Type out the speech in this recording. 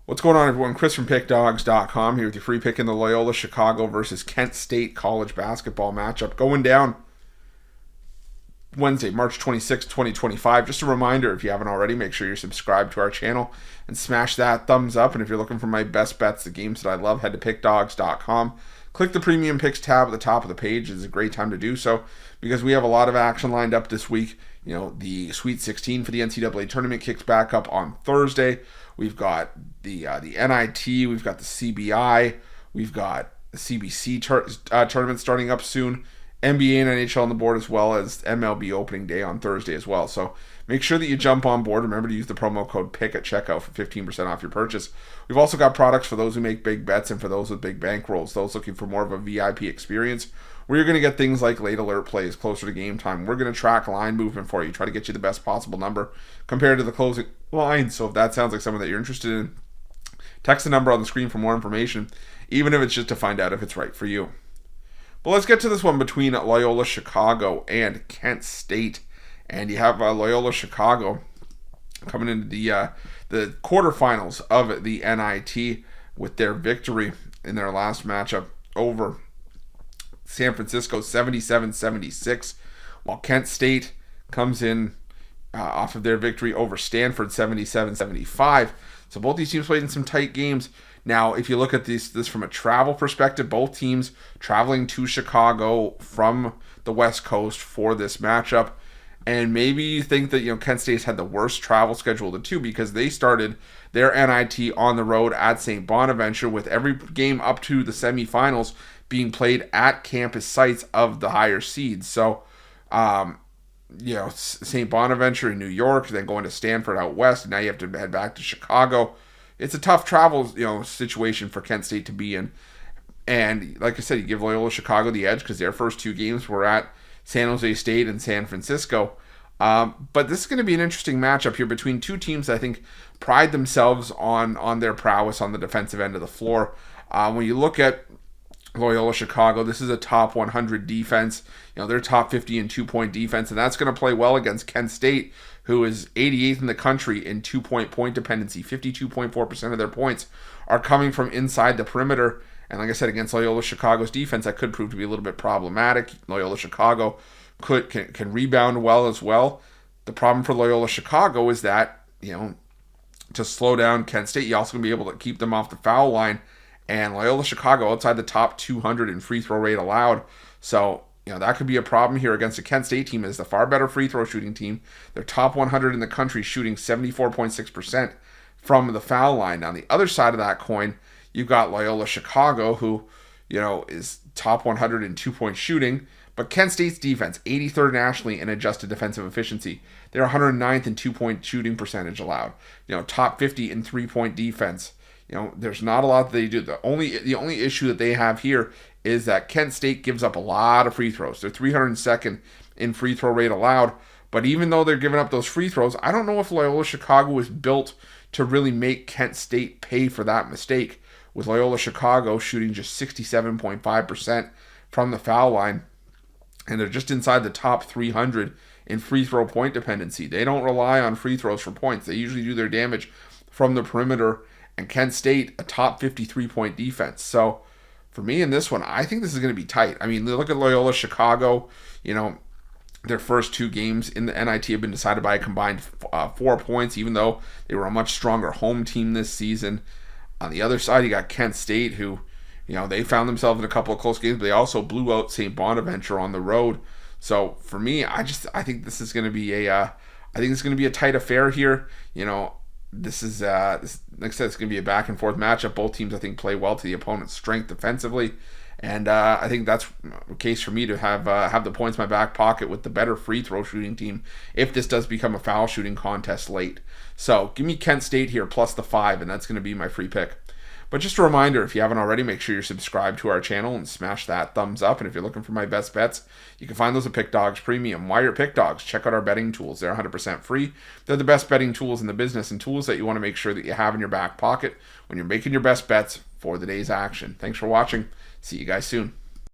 What's going on, everyone? Chris from Pickdawgz.com here with your free pick in the Loyola Chicago versus Kent State college basketball matchup going down Wednesday, March 26, 2025. Just a reminder, if you haven't already, make sure you're subscribed to our channel and smash that thumbs up. And if you're looking for my best bets, the games that I love, head to Pickdawgz.com. Click the Premium Picks tab at the top of the page. It's a great time to do so because we have a lot of action lined up this week. You know, the Sweet 16 for the NCAA tournament kicks back up on Thursday. We've got the NIT, we've got the CBI, we've got the CBC tournament starting up soon, NBA and NHL on the board, as well as MLB opening day on Thursday as well. So make sure that you jump on board. Remember to use the promo code PICK at checkout for 15% off your purchase. We've also got products for those who make big bets and for those with big bankrolls, those looking for more of a VIP experience, where you're going to get things like late alert plays closer to game time. We're going to track line movement for you, try to get you the best possible number compared to the closing line. So if that sounds like someone that you're interested in, text the number on the screen for more information, even if it's just to find out if it's right for you. But let's get to this one between Loyola Chicago and Kent State. And you have Loyola Chicago coming into the quarterfinals of the NIT with their victory in their last matchup over San Francisco 77-76, while Kent State comes in off of their victory over Stanford 77-75. So both these teams played in some tight games. Now, if you look at this from a travel perspective, both teams traveling to Chicago from the West Coast for this matchup. And maybe you think that Kent State's had the worst travel schedule of the two because they started their NIT on the road at St. Bonaventure, with every game up to the semifinals being played at campus sites of the higher seeds. So, St. Bonaventure in New York, then going to Stanford out west, and now you have to head back to Chicago. It's a tough travel, situation for Kent State to be in. And like I said, you give Loyola Chicago the edge because their first two games were at San Jose State and San Francisco. But this is going to be an interesting matchup here between two teams that I think pride themselves on their prowess on the defensive end of the floor. When you look at Loyola Chicago, this is a top 100 defense. They're top 50 in 2-point defense, and that's going to play well against Kent State, who is 88th in the country in 2-point point dependency. 52.4% of their points are coming from inside the perimeter. And like I said, against Loyola Chicago's defense, that could prove to be a little bit problematic. Loyola Chicago can rebound well as well. The problem for Loyola Chicago is that, to slow down Kent State, you also going to be able to keep them off the foul line. And Loyola Chicago outside the top 200 in free throw rate allowed. So, that could be a problem here against a Kent State team that is the far better free throw shooting team. They're top 100 in the country, shooting 74.6% from the foul line. Now, on the other side of that coin, you've got Loyola Chicago, who, is top 100 in 2-point shooting. But Kent State's defense, 83rd nationally in adjusted defensive efficiency. They're 109th in 2-point shooting percentage allowed. Top 50 in 3-point defense. There's not a lot that they do. The only issue that they have here is that Kent State gives up a lot of free throws. They're 302nd in free throw rate allowed. But even though they're giving up those free throws, I don't know if Loyola Chicago is built to really make Kent State pay for that mistake, with Loyola Chicago shooting just 67.5% from the foul line. And they're just inside the top 300 in free throw point dependency. They don't rely on free throws for points. They usually do their damage from the perimeter. And Kent State, a top 53-point defense. So for me in this one, I think this is going to be tight. I mean, look at Loyola Chicago. Their first two games in the NIT have been decided by a combined 4 points, even though they were a much stronger home team this season. On the other side, you got Kent State, who, they found themselves in a couple of close games, but they also blew out St. Bonaventure on the road. So for me, I think this is going to be a tight affair here. This is, like I said, it's going to be a back and forth matchup. Both teams, I think, play well to the opponent's strength defensively. And I think that's a case for me to have the points in my back pocket with the better free throw shooting team if this does become a foul shooting contest late. So give me Kent State here plus the 5, and that's going to be my free pick. But just a reminder, if you haven't already, make sure you're subscribed to our channel and smash that thumbs up. And if you're looking for my best bets, you can find those at Pickdawgz Premium. Why are Pickdawgz? Check out our betting tools. They're 100% free. They're the best betting tools in the business and tools that you want to make sure that you have in your back pocket when you're making your best bets for the day's action. Thanks for watching. See you guys soon.